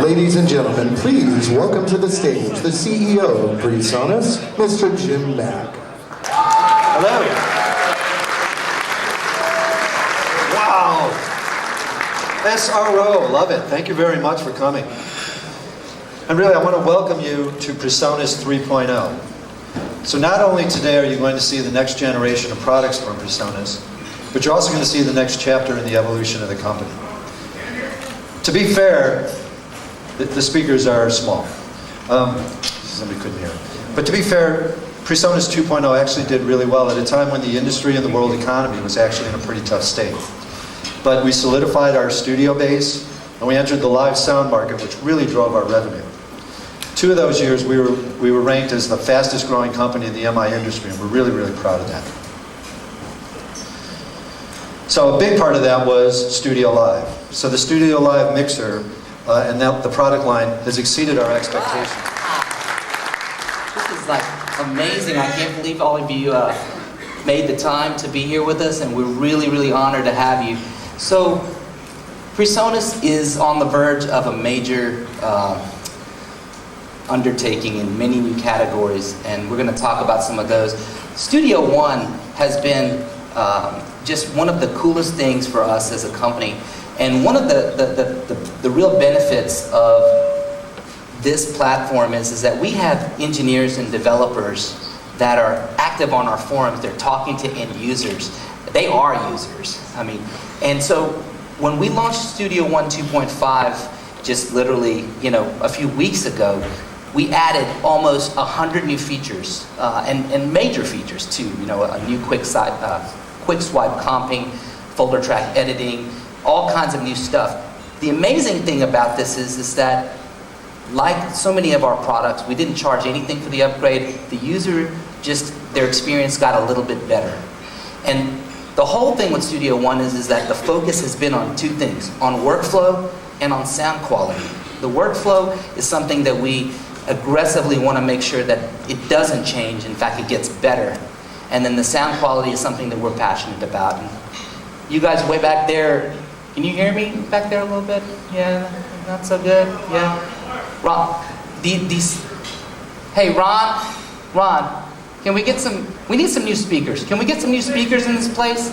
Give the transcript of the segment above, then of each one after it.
Ladies and gentlemen, please welcome to the stage the CEO of PRESONUS, Mr. Jim Mack. Hello. Wow. SRO, love it. Thank you very much for coming. And really, I want to welcome you to PRESONUS 3.0. So not only today are you going to see the next generation of products from PRESONUS, but you're also going to see the next chapter in the evolution of the company. To be fair, the speakers are small. Somebody couldn't hear. But to be fair, PRESONUS 2.0 actually did really well at a time when the industry and the world economy was actually in a pretty tough state. But we solidified our studio base, and we entered the live sound market, which really drove our revenue. 2 of those years, we were ranked as the fastest growing company in the MI industry, and we're really, really proud of that. So a big part of that was Studio Live. So the Studio Live mixer and now the product line has exceeded our expectations. This is like amazing. I can't believe all of you made the time to be here with us, and we're really, really honored to have you. So PRESONUS is on the verge of a major undertaking in many new categories, and we're going to talk about some of those. Studio One has been just one of the coolest things for us as a company, and one of the real benefits of this platform is that we have engineers and developers that are active on our forums. They're talking to end users. They are users. I mean, and so when we launched Studio One 2.5 just literally, a few weeks ago, we added almost 100 new features and major features too. A new quick swipe comping, folder track editing, all kinds of new stuff. The amazing thing about this is that, like so many of our products, we didn't charge anything for the upgrade. The user, their experience got a little bit better. And the whole thing with Studio One is that the focus has been on 2 things, on workflow and on sound quality. The workflow is something that we aggressively want to make sure that it doesn't change. In fact, it gets better. And then the sound quality is something that we're passionate about. And you guys way back there, can you hear me back there a little bit? Yeah, not so good? Yeah. Ron, hey, Ron, can we get we need some new speakers. Can we get some new speakers in this place?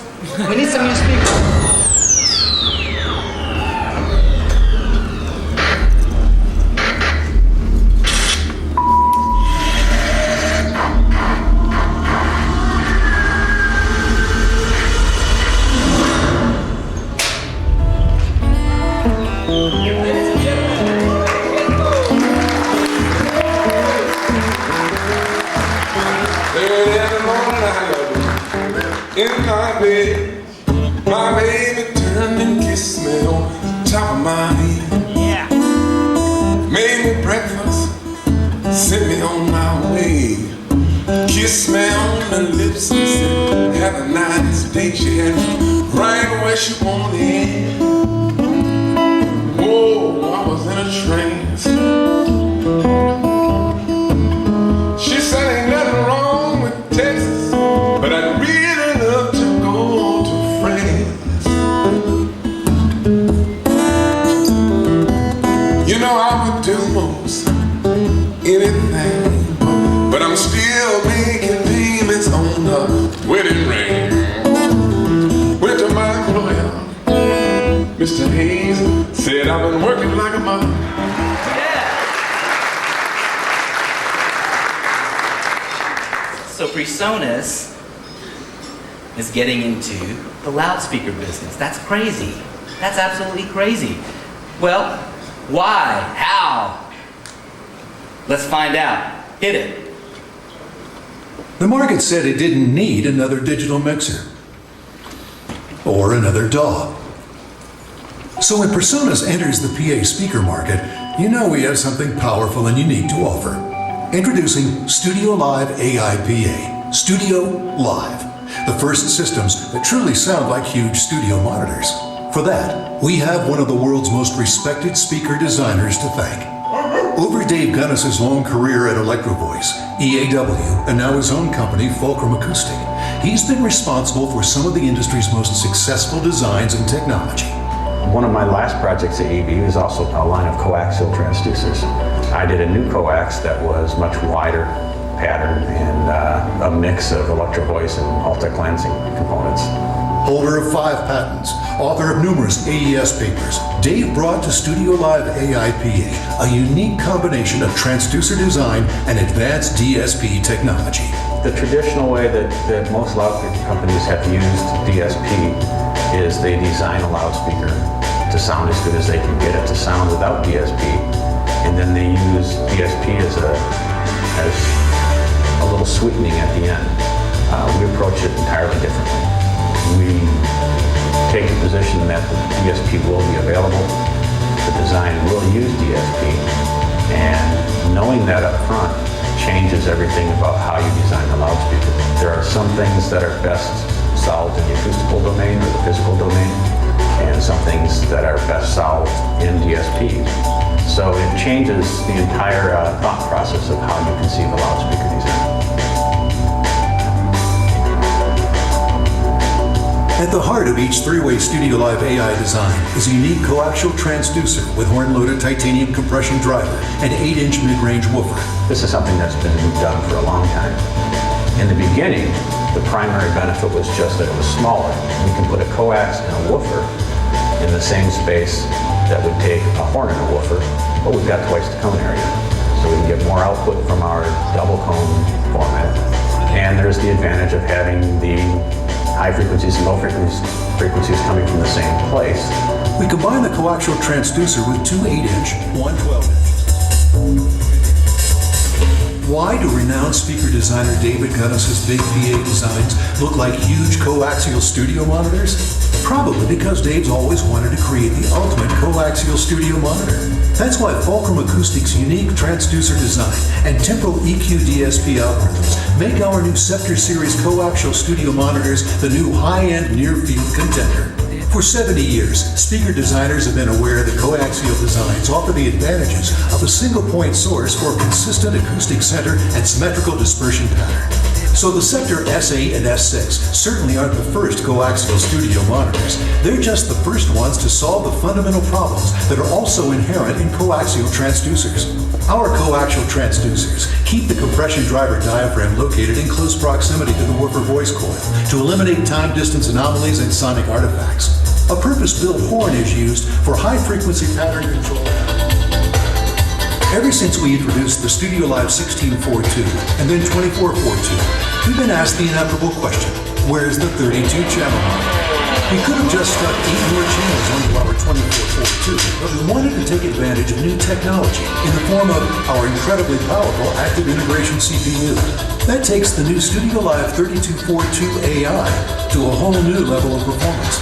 We need some new speakers. In my bed, my baby turned and kissed me on the top of my head. Yeah. Made me breakfast, sent me on my way. Kissed me on the lips and said, have a nice day. She had me right where she wanted. Whoa, I was in a trance. She said ain't nothing wrong with Texas, but I'd really love to go to France. I would do most anything, but I'm still making payments on the wedding ring. Went to my employer, Mr. Hayes, said I've been working like a mother. So PRESONUS is getting into the loudspeaker business. That's crazy. That's absolutely crazy. Well, why? How? Let's find out. Hit it. The market said it didn't need another digital mixer or another DAW. So when PRESONUS enters the PA speaker market, you know we have something powerful and unique to offer. Introducing Studio Live AI PA. Studio Live, the first systems that truly sound like huge studio monitors. For that, we have one of the world's most respected speaker designers to thank. Over Dave Gunnis's long career at Electro Voice, EAW, and now his own company, Fulcrum Acoustic, he's been responsible for some of the industry's most successful designs and technology. One of my last projects at EV was also a line of coaxial transducers. I did a new coax that was much wider pattern and a mix of electro-voice and Altec lensing components. Holder of 5 patents, author of numerous AES papers, Dave brought to Studio Live AIPA a unique combination of transducer design and advanced DSP technology. The traditional way that most loudspeaker companies have used DSP is they design a loudspeaker to sound as good as they can get it to sound without DSP, and then they use DSP as a little sweetening at the end. We approach it entirely differently. We take the position that the DSP will be available, the design will use DSP, and knowing that up front changes everything about how you design the loudspeaker. There are some things that are best solved in the acoustical domain or the physical domain, and some things that are best solved in DSP. So it changes the entire thought process of how you conceive a loudspeaker design. At the heart of each 3-way Studio Live AI design is a unique coaxial transducer with horn-loaded titanium compression driver and 8-inch mid-range woofer. This is something that's been done for a long time. In the beginning, the primary benefit was just that it was smaller. We can put a coax and a woofer in the same space that would take a horn and a woofer, but we've got twice the cone area. So we can get more output from our double cone format. And there's the advantage of having the high frequencies and low frequencies coming from the same place. We combine the coaxial transducer with 2 8-inch, 1 12-inch. Why do renowned speaker designer David Gunnis's big PA designs look like huge coaxial studio monitors? Probably because Dave's always wanted to create the ultimate coaxial studio monitor. That's why Fulcrum Acoustics' unique transducer design and temporal EQ DSP algorithms make our new Sceptre&Eris coaxial studio monitors the new high-end near-field contender. For 70 years, speaker designers have been aware that coaxial designs offer the advantages of a single-point source for consistent acoustic center and symmetrical dispersion pattern. So the Sceptre S8 and S6 certainly aren't the first coaxial studio monitors. They're just the first ones to solve the fundamental problems that are also inherent in coaxial transducers. Our coaxial transducers keep the compression driver diaphragm located in close proximity to the woofer voice coil to eliminate time-distance anomalies and sonic artifacts. A purpose-built horn is used for high-frequency pattern control. Ever since we introduced the Studio Live 1642 and then 2442, we've been asked the inevitable question, where's the 32-channel model? We could have just stuck 8 more channels onto our 2442, but we wanted to take advantage of new technology in the form of our incredibly powerful active integration CPU. That takes the new Studio Live 3242 AI to a whole new level of performance.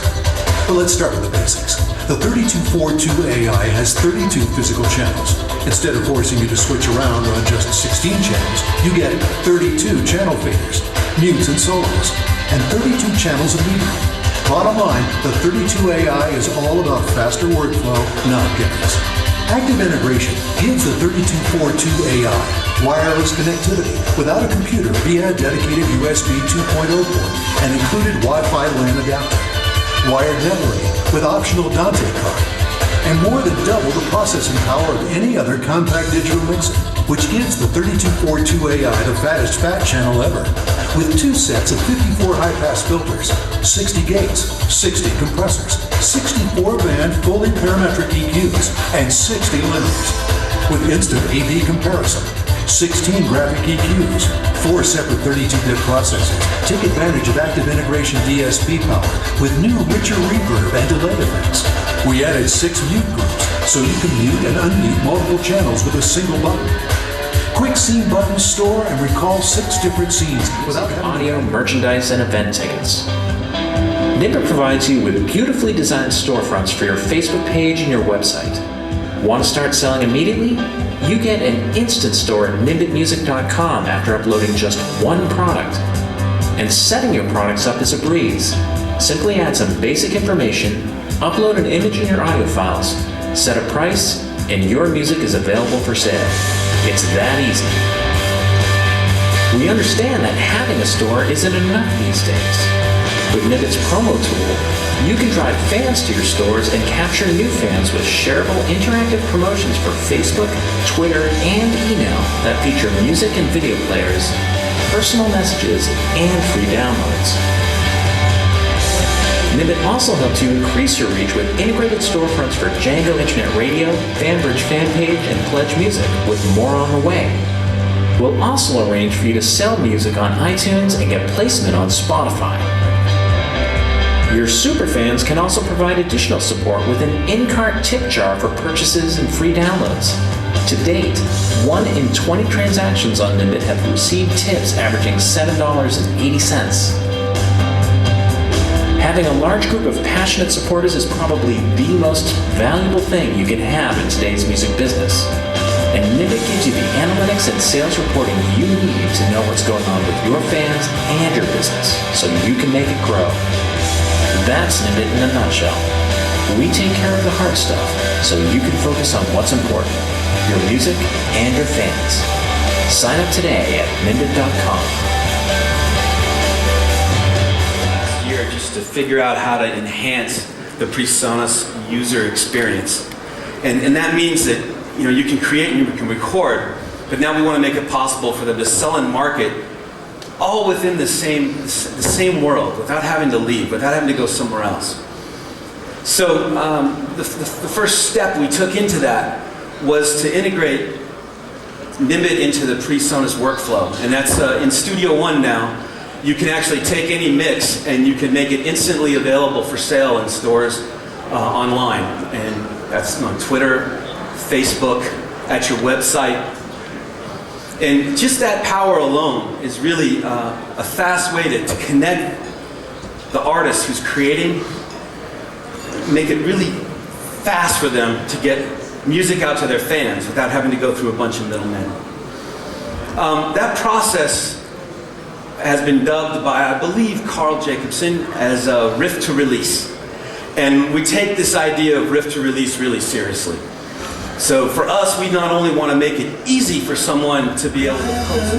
But let's start with the basics. The 3242 AI has 32 physical channels. Instead of forcing you to switch around on just 16 channels, you get 32 channel faders, mutes and solos, and 32 channels of metering. Bottom line, the 32 AI is all about faster workflow, not gimmicks. Active integration gives the 3242 AI wireless connectivity without a computer via a dedicated USB 2.0 port and included Wi-Fi LAN adapter. Wired networking with optional Dante card, and more than double the processing power of any other compact digital mixer, which gives the 3242 AI the fattest fat channel ever, with 2 sets of 54 high-pass filters, 60 gates, 60 compressors, 64-band fully parametric EQs, and 60 limiters, with instant AV comparison, 16 graphic EQs, 4 separate 32-bit processors. Take advantage of active integration DSP power with new richer reverb and delay effects. We added 6 mute groups, so you can mute and unmute multiple channels with a single button. Quick scene buttons store and recall 6 different scenes without having audio, merchandise, and event tickets. Nimbit provides you with beautifully designed storefronts for your Facebook page and your website. Want to start selling immediately? You get an instant store at nimbitmusic.com after uploading just 1 product. And setting your products up is a breeze. Simply add some basic information, upload an image in your audio files, set a price, and your music is available for sale. It's that easy. We understand that having a store isn't enough these days. With Nimbit's promo tool, You can drive fans to your stores and capture new fans with shareable interactive promotions for Facebook, Twitter, and email that feature music and video players, personal messages, and free downloads. Nimbit also helps you increase your reach with integrated storefronts for Django Internet Radio, FanBridge fan page, and Pledge Music, with more on the way. We'll also arrange for you to sell music on iTunes and get placement on Spotify. Your superfans can also provide additional support with an in-cart tip jar for purchases and free downloads. To date, 1 in 20 transactions on Nimbit have received tips averaging $7.80. Having a large group of passionate supporters is probably the most valuable thing you can have in today's music business. And Nimbit gives you the analytics and sales reporting you need to know what's going on with your fans and your business, so you can make it grow. That's Nimbit in a nutshell. We take care of the hard stuff, so you can focus on what's important, your music and your fans. Sign up today at nimbit.com. Just to figure out how to enhance the PRESONUS user experience. And that means that you can create and you can record, but now we want to make it possible for them to sell and market all within the same world, without having to leave, without having to go somewhere else. So the first step we took into that was to integrate Nimbit into the PRESONUS workflow, and that's in Studio 1 now. You can actually take any mix and you can make it instantly available for sale in stores online. And that's on Twitter, Facebook, at your website. And just that power alone is really a fast way to connect the artist who's creating, make it really fast for them to get music out to their fans without having to go through a bunch of middlemen. That process has been dubbed by, I believe, Carl Jacobson as riff to release. And we take this idea of riff to release really seriously. So for us, we not only want to make it easy for someone to be able to post